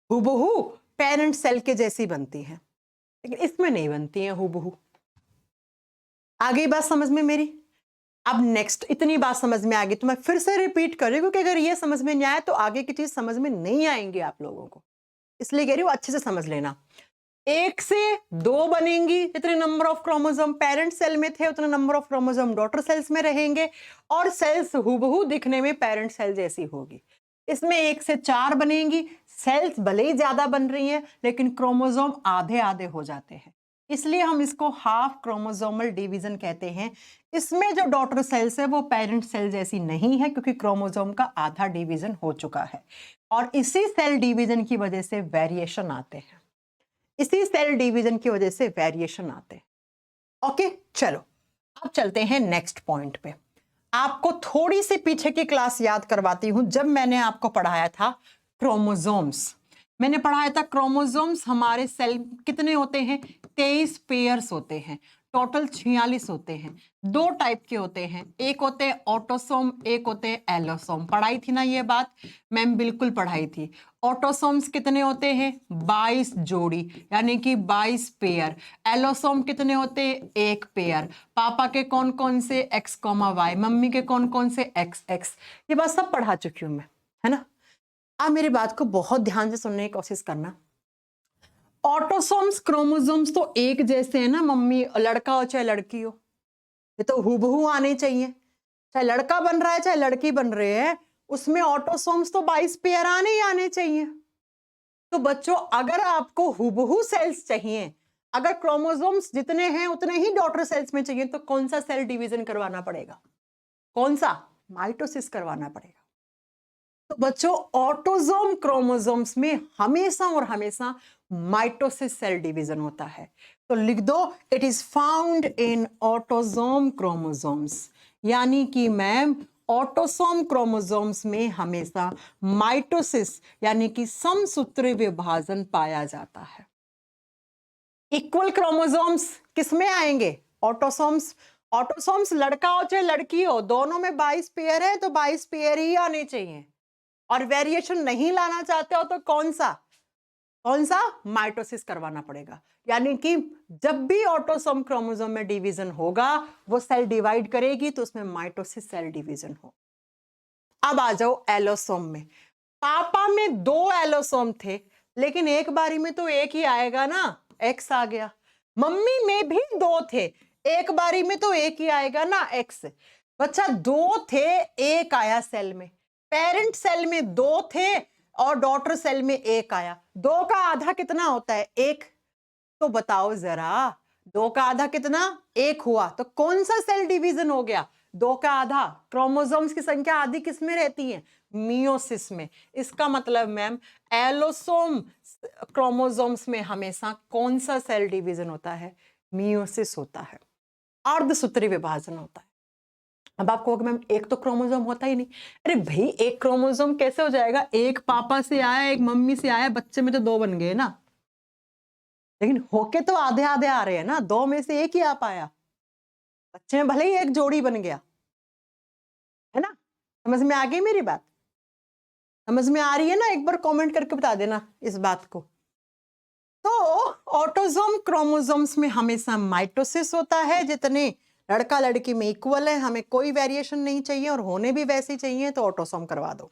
हूबहू पेरेंट सेल के जैसी बनती है, लेकिन इसमें नहीं बनती है हूबहू। आ गई बात समझ में मेरी? अब नेक्स्ट, इतनी बात समझ में आ गई तो मैं फिर से रिपीट कर रही हूँ, क्योंकि अगर ये समझ में नहीं आया तो आगे की चीज समझ में नहीं आएंगी आप लोगों को, इसलिए कह रही हूँ अच्छे से समझ लेना। 1 से 2 बनेंगी, जितने number of chromosome parent cell में थे उतने number of chromosome daughter cells में रहेंगे, और सेल्स हूबहू दिखने में पेरेंट सेल जैसी होगी। इसमें 1 से 4 बनेंगी, सेल्स भले ही ज्यादा बन रही हैं लेकिन क्रोमोसोम आधे आधे हो जाते हैं, इसलिए हम इसको हाफ क्रोमोसोमल डिवीजन कहते हैं। इसमें जो डॉटर सेल्स है वो पेरेंट सेल जैसी नहीं है, क्योंकि क्रोमोसोम का आधा डिवीजन हो चुका है, और इसी सेल डिवीजन की वजह से वेरिएशन आते हैं, इसी सेल डिवीजन की वजह से वेरिएशन आते हैं। ओके, चलो अब चलते हैं नेक्स्ट पॉइंट पे। आपको थोड़ी सी पीछे की क्लास याद करवाती हूं, जब मैंने आपको पढ़ाया था क्रोमोसोम्स। मैंने पढ़ाया था क्रोमोसोम्स हमारे सेल कितने होते हैं? 23 पेयर्स होते हैं, टोटल 46 होते हैं। 2 टाइप के होते हैं, एक होते हैं ऑटोसोम, एक होते हैं एलोसोम। पढ़ाई थी ना ये बात? मैम बिल्कुल पढ़ाई थी। ऑटोसोम्स कितने होते हैं? 22 जोड़ी, यानी कि 22 पेयर। एलोसोम कितने होते हैं? 1 पेयर। पापा के कौन कौन से? X comma Y. मम्मी के कौन कौन से? X x. ये बात सब पढ़ा चुकी हूं मैं, है ना? आप मेरी बात को बहुत ध्यान से सुनने की कोशिश करना। ऑटोसोम्स क्रोमोसोम्स तो एक जैसे हैं ना मम्मी, लड़का हो चाहे लड़की हो, ये तो हूबहू आने चाहिए। चाहे लड़का बन रहा है चाहे लड़की बन रही है, उसमें ऑटोसोम्स तो 22 पेयर आने ही आने चाहिए। तो बच्चों अगर आपको हूबहू सेल्स चाहिए, अगर क्रोमोसोम्स जितने हैं उतने ही डॉटर सेल्स में चाहिए, तो कौन सा सेल डिवीजन करवाना पड़ेगा? कौन सा? माइटोसिस करवाना पड़ेगा। तो बच्चों ऑटोसोम क्रोमोसोम्स में हमेशा और हमेशा माइटोसिस सेल डिवीजन होता है। तो लिख दो, it is found in autosome chromosomes, यानी कि मैम ऑटोसोम क्रोमोसोम्स में हमेशा माइटोसिस यानी कि समसूत्री विभाजन पाया जाता है। इक्वल क्रोमोसोम्स किसमें आएंगे? ऑटोसोम्स। ऑटोसोम्स लड़का हो चाहे लड़की हो, दोनों में 22 पेयर है, तो 22 पेयर ही आने चाहिए। और वेरिएशन नहीं लाना चाहते हो तो कौन सा? कौन सा? माइटोसिस करवाना पड़ेगा। यानी कि जब भी ऑटोसोम क्रोमोसोम में डिवीजन होगा, वो सेल डिवाइड करेगी तो उसमें माइटोसिस सेल डिवीजन हो। अब आ जाओ एलोसोम में। पापा में 2 एलोसोम थे, लेकिन एक बारी में तो एक ही आएगा ना, एक्स आ गया। मम्मी में भी 2 थे, एक बारी में तो एक ही आएगा ना, एक्स। बच्चा 2 थे, एक आया सेल में। पेरेंट सेल में 2 थे और डॉटर सेल में एक आया। 2 का आधा कितना होता है? 1। तो बताओ जरा, 2 का आधा कितना? 1 हुआ। तो कौन सा सेल डिवीजन हो गया? 2 का आधा। क्रोमोसोम्स की संख्या आधी किस में रहती है? मियोसिस में। इसका मतलब मैम एलोसोम क्रोमोसोम्स में हमेशा कौन सा सेल डिवीजन होता है? मियोसिस होता है, अर्धसूत्री विभाजन होता है। अब आपको मैम एक तो क्रोमोसोम होता ही नहीं। अरे भाई एक क्रोमोसोम कैसे हो जाएगा? एक पापा से आया, एक मम्मी से आया, बच्चे में तो 2 बन गए ना, लेकिन होके तो आधे आधे आ रहे हैं ना, 2 में से एक ही आ पाया। बच्चे में भले ही एक जोड़ी बन गया, है ना? समझ में आ गई मेरी बात? समझ में आ रही है ना? एक बार कमेंट करके बता देना इस बात को। तो ऑटोसोम क्रोमोसोम्स में हमेशा माइटोसिस होता है, जितने लड़का लड़की में इक्वल है, हमें कोई वेरिएशन नहीं चाहिए और होने भी वैसे चाहिए, तो ऑटोसोम करवा दो।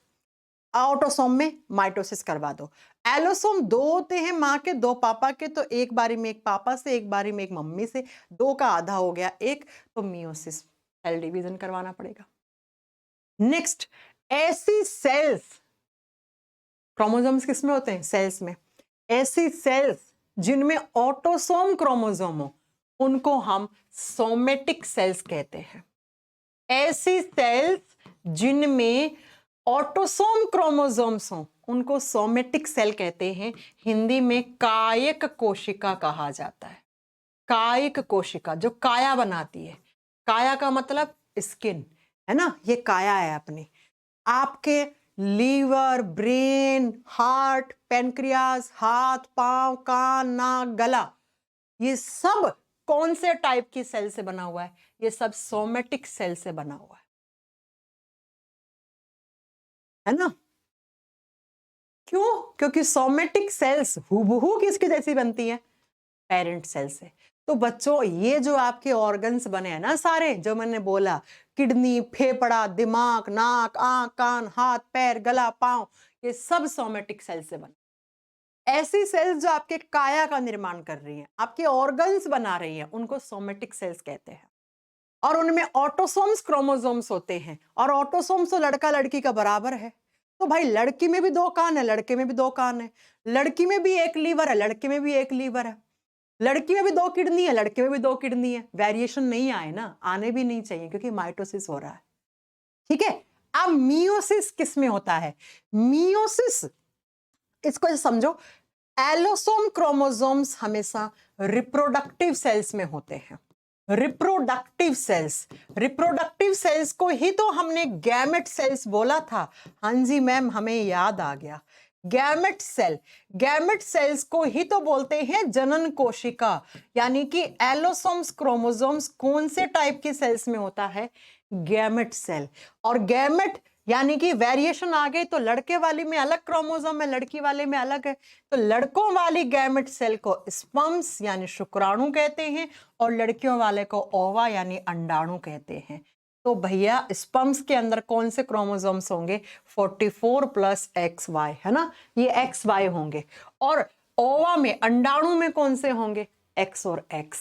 ऑटोसोम में माइटोसिस करवा दो। एलोसोम 2 होते हैं, माँ के 2 पापा के, तो एक बारी में एक पापा से, एक बारी में एक मम्मी से, 2 का आधा हो गया 1, तो मियोसिस सेल डिवीजन करवाना पड़ेगा। नेक्स्ट, ऐसी सेल्स, क्रोमोसोम्स किसमें होते हैं? सेल्स में। ऐसी सेल्स जिनमें ऑटोसोम क्रोमोसोम हो उनको हम सोमेटिक सेल्स कहते हैं। ऐसी सेल्स जिनमें ऑटोसोम क्रोमोसोम्स हो उनको सोमेटिक सेल कहते हैं। हिंदी में कायिक कोशिका कहा जाता है। कायिक कोशिका जो काया बनाती है। काया का मतलब स्किन है ना, ये काया है अपनी। आपके लीवर, ब्रेन, हार्ट, पेनक्रियास, हाथ, पांव, कान, नाक, गला, ये सब कौन से टाइप की सेल से बना हुआ है? ये सब सोमेटिक सेल से बना हुआ है ना। क्यों? क्योंकि सोमेटिक सेल्स हूबहू किसकी जैसी बनती है? पेरेंट सेल से। तो बच्चों, ये जो आपके ऑर्गन्स बने हैं ना सारे, जो मैंने बोला, किडनी, फेफड़ा, दिमाग, नाक, आंख, कान, हाथ, पैर, गला, पांव, ये सब सोमेटिक सेल से बने। ऐसी सेल्स जो आपके काया का निर्माण कर रही हैं, आपके ऑर्गन्स बना रही हैं, उनको सोमेटिक सेल्स कहते हैं। और उनमें ऑटोसोम्स क्रोमोसोम्स होते हैं, और ऑटोसोम्स तो लड़का लड़की का बराबर है। तो भाई, लड़की में भी 2 कान है, लड़के में भी 2 कान है। लड़की में भी 1 लीवर है, लड़के में भी 1 लीवर है। लड़की में भी 2 किडनी है, लड़के में भी 2 किडनी है। वेरिएशन नहीं आए ना, आने भी नहीं चाहिए, क्योंकि माइटोसिस हो रहा है। ठीक है। अब मियोसिस किस में होता है? मियोसिस, इसको समझो, एलोसोम क्रोमोसोम्स हमेशा रिप्रोडक्टिव सेल्स में होते हैं। रिप्रोडक्टिव सेल्स, रिप्रोडक्टिव सेल्स को ही तो हमने गैमेट सेल्स बोला था। हाँ जी मैम, हमें याद आ गया। गैमेट सेल, गैमेट सेल्स को ही तो बोलते हैं जनन कोशिका। यानी कि एलोसोम्स क्रोमोसोम्स कौन से टाइप की सेल्स में होता है? Gamete cell. और गैमेट यानी कि वेरिएशन आ गई, तो लड़के वाली में अलग क्रोमोसोम है, लड़की वाले में अलग है। तो लड़कों वाली गैमेट सेल को स्पर्म्स यानी शुक्राणु कहते हैं, और लड़कियों वाले को ओवा यानी अंडाणु कहते हैं। तो भैया, स्पर्म्स के अंदर कौन से क्रोमोसोम्स होंगे? 44 प्लस XY, है ना, ये XY होंगे। और ओवा में, अंडाणु में कौन से होंगे? X और X।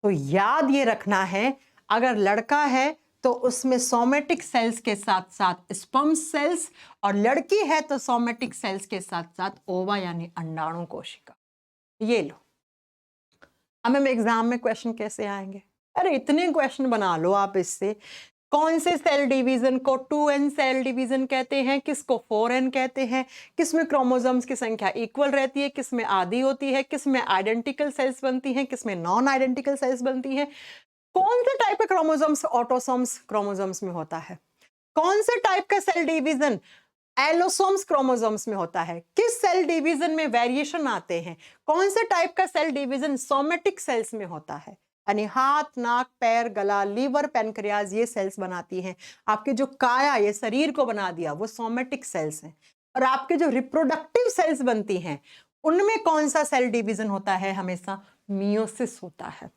तो याद ये रखना है, अगर लड़का है तो उसमें सोमेटिक सेल्स के साथ साथ स्पर्म सेल्स, और लड़की है तो सोमेटिक सेल्स के साथ साथ ओवा यानी अंडाणु कोशिका। ये लो। अब हम एग्जाम में क्वेश्चन कैसे आएंगे? अरे इतने क्वेश्चन बना लो आप इससे। कौन से सेल डिवीजन को 2n सेल डिवीजन कहते हैं, किसको 4n कहते हैं, किसमें क्रोमोसोम्स की संख्या इक्वल रहती है, किसमें आधी होती है, किसमें आइडेंटिकल सेल्स बनती हैं, किसमें नॉन आइडेंटिकल सेल्स बनती हैं, कौन से टाइप के क्रोमोसोम्स ऑटोसोम्स क्रोमोसोम्स में होता है, कौन से टाइप का सेल डिवीजन एलोसोम्स क्रोमोसोम्स में होता है, किस सेल डिवीजन में वेरिएशन आते हैं, कौन से टाइप का सेल डिवीजन सोमेटिक सेल्स में होता है। यानी हाथ, नाक, पैर, गला, लीवर, पेनक्रियाज, ये सेल्स बनाती हैं। आपके जो काया, ये शरीर को बना दिया, वो सोमेटिक सेल्स हैं। और आपके जो रिप्रोडक्टिव सेल्स बनती हैं, उनमें कौन सा सेल डिवीजन होता है? हमेशा मियोसिस होता है,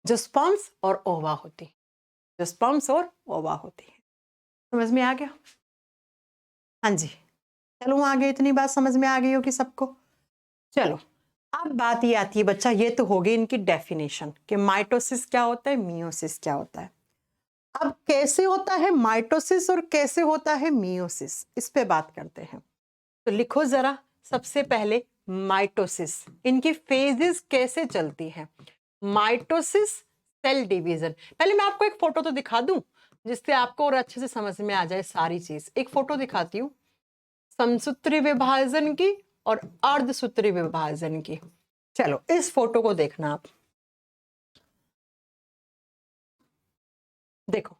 जो स्पर्म्स और ओवा होती है, जो स्पर्म्स और ओवा होती है। समझ में आ गया? हाँ जी, चलो आगे। इतनी बात समझ में आ गई होगी सबको। चलो, अब बात ये आती है बच्चा, ये तो हो गई इनकी डेफिनेशन कि माइटोसिस क्या होता है, मियोसिस क्या होता है। अब कैसे होता है माइटोसिस और कैसे होता है मियोसिस, इस पे बात करते हैं। तो लिखो जरा, सबसे पहले माइटोसिस, इनकी फेजेस कैसे चलती हैं। Mitosis, cell division. पहले मैं आपको एक फोटो तो दिखा दूं, जिससे आपको और अच्छे से समझ में आ जाए सारी चीज। एक फोटो दिखाती हूँ समसूत्री विभाजन की और अर्धसूत्री विभाजन की। चलो, इस फोटो को देखना आप। देखो,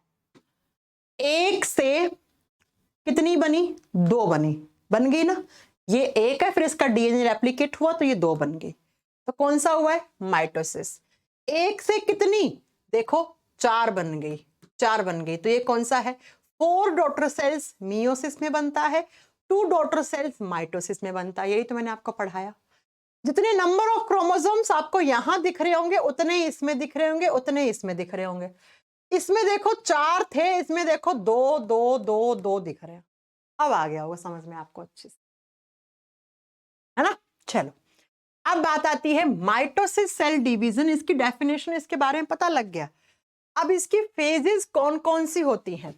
एक से कितनी बनी? 2 बनी, बन गई ना। ये एक है, फिर इसका डीएनए रेप्लिकेट हुआ तो ये 2 बन गई। तो कौन सा हुआ है? माइटोसिस। एक से कितनी? देखो, 4 बन गई, 4 बन गई। तो ये कौन सा है? 4 डॉटर सेल्स मियोसिस में बनता है, 2 डॉटर सेल्स माइटोसिस में बनता है। यही तो मैंने आपको पढ़ाया। जितने नंबर ऑफ क्रोमोसोम्स आपको यहां दिख रहे होंगे, उतने ही इसमें दिख रहे होंगे, उतने ही इसमें दिख रहे होंगे। इसमें देखो 4 थे, इसमें देखो 2 2 2 2 दिख रहे हैं। अब आ गया होगा समझ में आपको अच्छे से, है ना। चलो, अब बात आती है माइटोसिस सेल डिवीजन। इसकी डेफिनेशन, इसके बारे में पता लग गया। अब इसकी फेजेस कौन कौन सी होती हैं?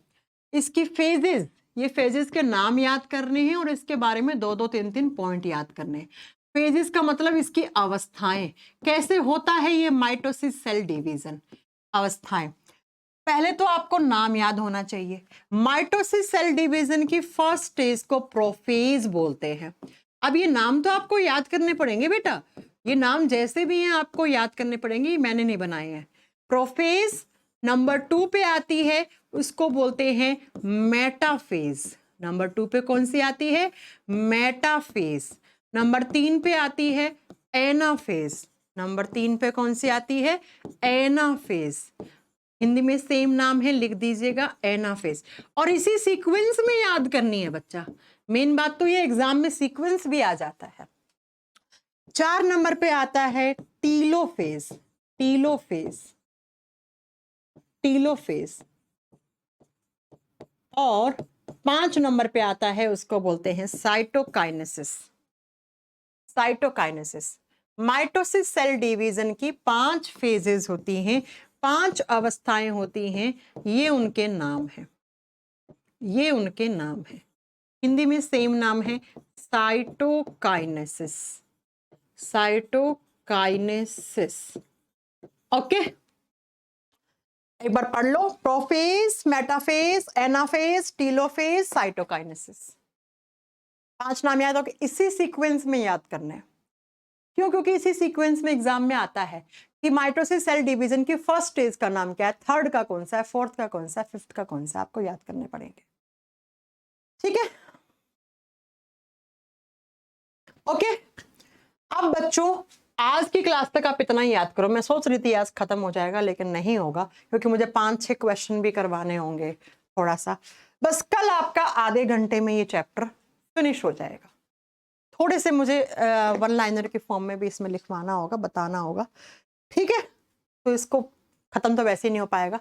इसकी फेजेस, ये फेजेस के नाम याद करने हैं और इसके बारे में 2-2, 3-3 पॉइंट याद करने हैं। फेजेस का मतलब इसकी अवस्थाएं, कैसे होता है ये माइटोसिस सेल डिवीजन, अवस्थाएं। पहले तो आपको नाम याद होना चाहिए। माइटोसिस सेल डिवीजन की फर्स्ट स्टेज को प्रोफेज बोलते हैं। अब ये नाम तो आपको याद करने पड़ेंगे बेटा, ये नाम जैसे भी हैं आपको याद करने पड़ेंगे, मैंने नहीं बनाए हैं। प्रोफेज नंबर 2 पे आती है, उसको बोलते हैं मेटाफेज। नंबर 2 पे कौन सी आती है? मेटाफेज। नंबर 3 पे आती है एनाफेज। नंबर 3 पे कौन सी आती है? एनाफेज। हिंदी में सेम नाम है, लिख दीजिएगा एनाफेज। और इसी सीक्वेंस में याद करनी है बच्चा। मेन बात तो ये एग्जाम में सीक्वेंस भी आ जाता है। 4 नंबर पे आता है टीलोफेज। Telophase, telophase. और 5 नंबर पे आता है, उसको बोलते हैं cytokinesis. Cytokinesis. Mitosis cell division की 5 फेजेस होती हैं, 5 अवस्थाएं होती हैं, ये उनके नाम है, ये उनके नाम है। हिंदी में सेम नाम है, साइटोकाइनेसिस। साइटोकाइनेसिस। ओके, एक बार पढ़ लो, prophase, metaphase, anaphase, telophase, cytokinesis. 5 नाम याद होगा, इसी सीक्वेंस में याद करना है। क्यों? क्योंकि इसी सीक्वेंस में एग्जाम में आता है कि माइटोसिस सेल डिवीजन की फर्स्ट स्टेज का नाम क्या है, थर्ड का कौन सा है, फोर्थ का कौन सा है, फिफ्थ का कौन सा, आपको याद करने पड़ेंगे। ठीक है, ओके। अब बच्चों, आज की क्लास तक आप इतना ही याद करो। मैं सोच रही थी आज खत्म हो जाएगा, लेकिन नहीं होगा, क्योंकि मुझे 5-6 क्वेश्चन भी करवाने होंगे थोड़ा सा। बस कल आपका आधे घंटे में ये चैप्टर फिनिश हो जाएगा। थोड़े से मुझे वन लाइनर के फॉर्म में भी इसमें लिखवाना होगा, बताना होगा। ठीक है, तो इसको खत्म तो वैसे ही नहीं हो पाएगा,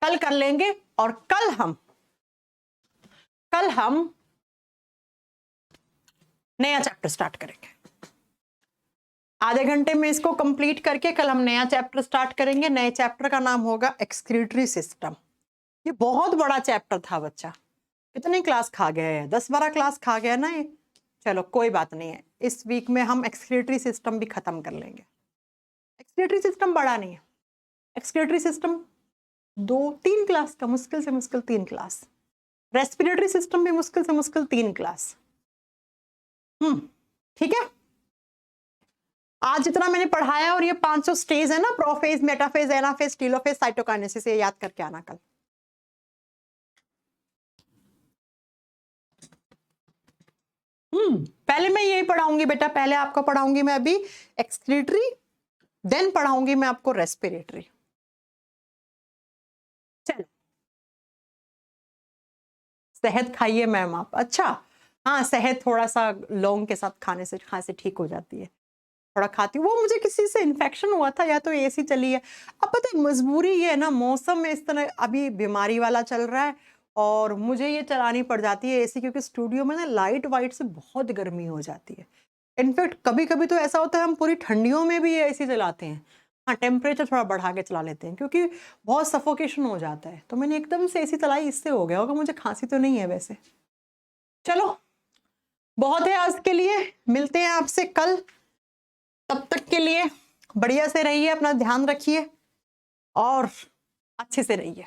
कल कर लेंगे। और कल हम नया चैप्टर स्टार्ट करेंगे। आधे घंटे में इसको कंप्लीट करके कल हम नया चैप्टर स्टार्ट करेंगे। नए चैप्टर का नाम होगा एक्सक्रीटरी सिस्टम। ये बहुत बड़ा चैप्टर था बच्चा, कितनी क्लास खा गया है, 10-12 क्लास खा गया ना ये। चलो कोई बात नहीं है, इस वीक में हम एक्सक्रीटरी सिस्टम भी खत्म कर लेंगे। एक्सक्रीटरी सिस्टम बड़ा नहीं है, एक्सक्रीटरी सिस्टम 2-3 क्लास का, मुश्किल से मुश्किल 3 क्लास। रेस्पिरेटरी सिस्टम भी मुश्किल से मुश्किल 3 क्लास। ठीक है, आज जितना मैंने पढ़ाया और ये 500 स्टेज है ना, prophase, metaphase, anaphase, telophase, cytokinesis, ये याद करके आना कल। पहले मैं यही पढ़ाऊंगी बेटा, पहले आपको पढ़ाऊंगी मैं अभी एक्सक्रीटरी, देन पढ़ाऊंगी मैं आपको रेस्पिरेटरी। चलो, शहद खाइए मैम आप। अच्छा, हाँ, शहद थोड़ा सा लौंग के साथ खाने से खांसी ठीक हो जाती है, थोड़ा खाती हूँ। वो मुझे किसी से इन्फेक्शन हुआ था, या तो एसी चली है। अब पता है मजबूरी ये है ना, मौसम में इस तरह अभी बीमारी वाला चल रहा है, और मुझे ये चलानी पड़ जाती है एसी, क्योंकि स्टूडियो में ना लाइट वाइट से बहुत गर्मी हो जाती है। इनफैक्ट कभी कभी तो ऐसा होता है हम पूरी ठंडियों में भी एसी चलाते हैं। हाँ, टेम्परेचर थोड़ा बढ़ा के चला लेते हैं, क्योंकि बहुत सफोकेशन हो जाता है। तो मैंने एकदम से एसी चलाई, इससे हो गया होगा। मुझे खांसी तो नहीं है वैसे। चलो, बहुत है आज के लिए, मिलते हैं आपसे कल। तब तक के लिए बढ़िया से रहिए, अपना ध्यान रखिए और अच्छे से रहिए।